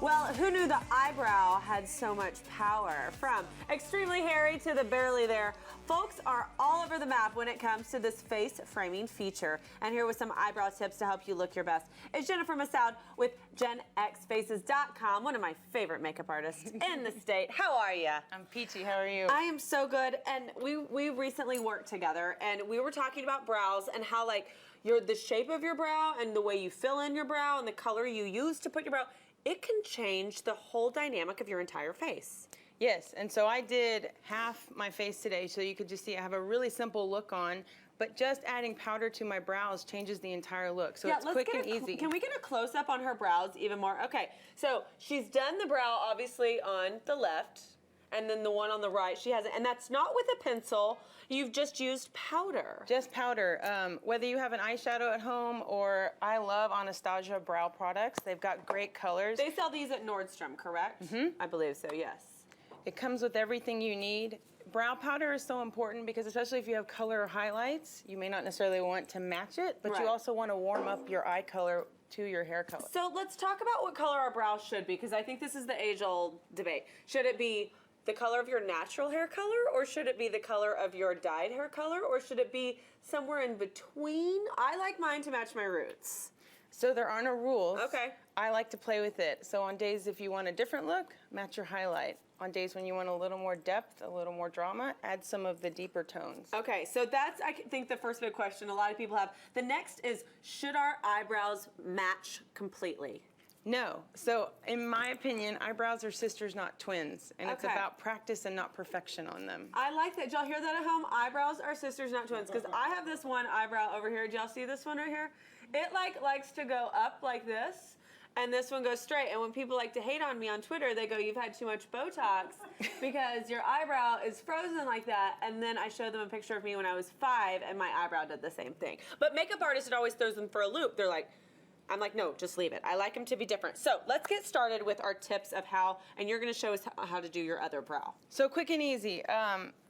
Well, who knew the eyebrow had so much power? From extremely hairy to the barely there, folks are all over the map when it comes to this face framing feature. And here with some eyebrow tips to help you look your best is Jennifer Massoud with JenXFaces.com, one of my favorite makeup artists in the state. How are you? I'm peachy. How are you? I am so good. And we recently worked together, and we were talking about brows and how the shape of your brow and the way you fill in your brow and the color you use to put your brow, it can change the whole dynamic of your entire face. Yes, and so I did half my face today, so you could just see I have a really simple look on, but just adding powder to my brows changes the entire look, so it's quick and easy. Can we get a close-up on her brows even more? Okay, so she's done the brow obviously on the left, and then the one on the right she hasn't, and that's not with a pencil. You've just used powder. Just powder. Whether you have an eyeshadow at home or I love Anastasia brow products. They've got great colors. They sell these at Nordstrom, correct? Mm-hmm. I believe so, yes. It comes with everything you need. Brow powder is so important because especially if you have color or highlights, you may not necessarily want to match it, but you also want to warm up your eye color to your hair color. So let's talk about what color our brows should be, because I think this is the age-old debate. Should it be the color of your natural hair color, or should it be the color of your dyed hair color, or should it be somewhere in between? I like mine to match my roots. So there are no rules. Okay. I like to play with it. So on days if you want a different look, match your highlight. On days when you want a little more depth, a little more drama, add some of the deeper tones. Okay, so that's, I think, the first big question a lot of people have. The next is, should our eyebrows match completely? No. So in my opinion, eyebrows are sisters, not twins. And it's about practice and not perfection on them. I like that. Did y'all hear that at home? Eyebrows are sisters, not twins. Because I have this one eyebrow over here. Did y'all see this one right here? It likes to go up like this, and this one goes straight. And when people like to hate on me on Twitter, they go, "You've had too much Botox because your eyebrow is frozen like that." And then I showed them a picture of me when I was 5, and my eyebrow did the same thing. But makeup artists, it always throws them for a loop. They're like, I'm like, no, just leave it. I like them to be different. So let's get started with our tips of how, and you're gonna show us how to do your other brow. So quick and easy.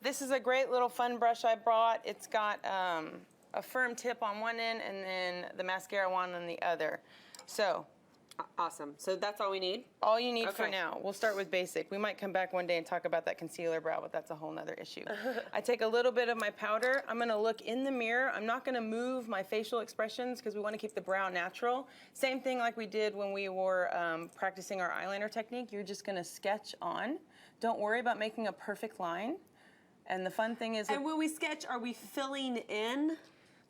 This is a great little fun brush I brought. It's got a firm tip on one end and then the mascara wand on the other. So. Awesome. So that's all we need? All you need for now. We'll start with basic. We might come back one day and talk about that concealer brow, but that's a whole nother issue. I take a little bit of my powder. I'm going to look in the mirror. I'm not going to move my facial expressions because we want to keep the brow natural. Same thing like we did when we were practicing our eyeliner technique. You're just going to sketch on. Don't worry about making a perfect line. And the fun thing is... And when we sketch, are we filling in?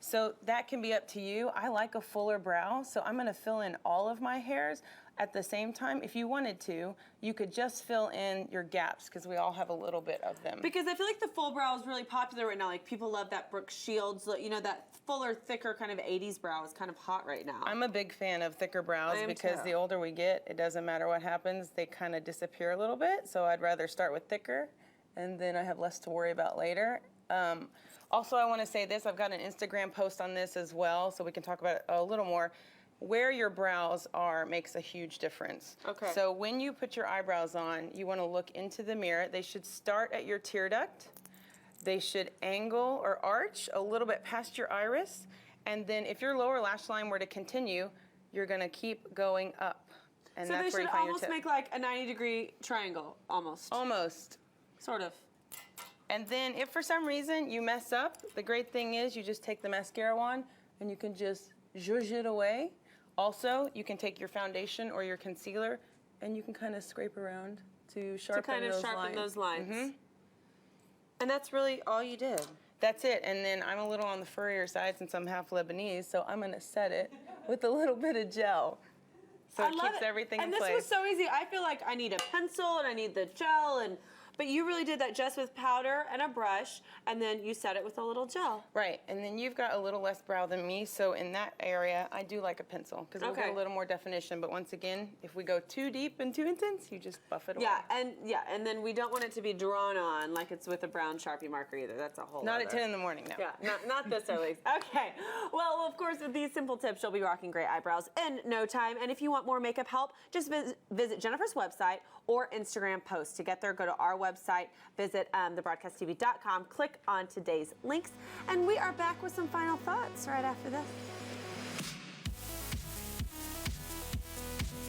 So that can be up to you. I like a fuller brow, so I'm gonna fill in all of my hairs at the same time. If you wanted to, you could just fill in your gaps because we all have a little bit of them. Because I feel like the full brow is really popular right now. Like people love that Brooke Shields, you know, that fuller, thicker kind of 80s brow is kind of hot right now. I'm a big fan of thicker brows because the older we get, it doesn't matter what happens, they kind of disappear a little bit. So I'd rather start with thicker and then I have less to worry about later. Also, I want to say this, I've got an Instagram post on this as well, so we can talk about it a little more. Where your brows are makes a huge difference. Okay. So when you put your eyebrows on, you want to look into the mirror. They should start at your tear duct. They should angle or arch a little bit past your iris. And then if your lower lash line were to continue, you're going to keep going up. And so that's where you find your tip. So they should almost make like a 90-degree triangle, almost. Almost. Sort of. And then if for some reason you mess up, the great thing is you just take the mascara wand and you can just zhuzh it away. Also, you can take your foundation or your concealer and you can kind of scrape around to sharpen those lines. Mm-hmm. And that's really all you did. That's it. And then I'm a little on the furrier side since I'm half Lebanese, so I'm going to set it with a little bit of gel. So it keeps everything in place. And this was so easy. I feel like I need a pencil and I need the gel, but you really did that just with powder and a brush, and then you set it with a little gel. Right, and then you've got a little less brow than me, so in that area, I do like a pencil, because we'll get a little more definition, but once again, if we go too deep and too intense, you just buff it away. And then we don't want it to be drawn on like it's with a brown Sharpie marker either. That's a whole Not at 10 in the morning, no. Yeah, not this early. Okay, well, of course, with these simple tips, you'll be rocking great eyebrows in no time, and if you want more makeup help, just visit Jennifer's website or Instagram post. To get there, go to our website, visit thebroadcasttv.com, click on today's links, and we are back with some final thoughts right after this.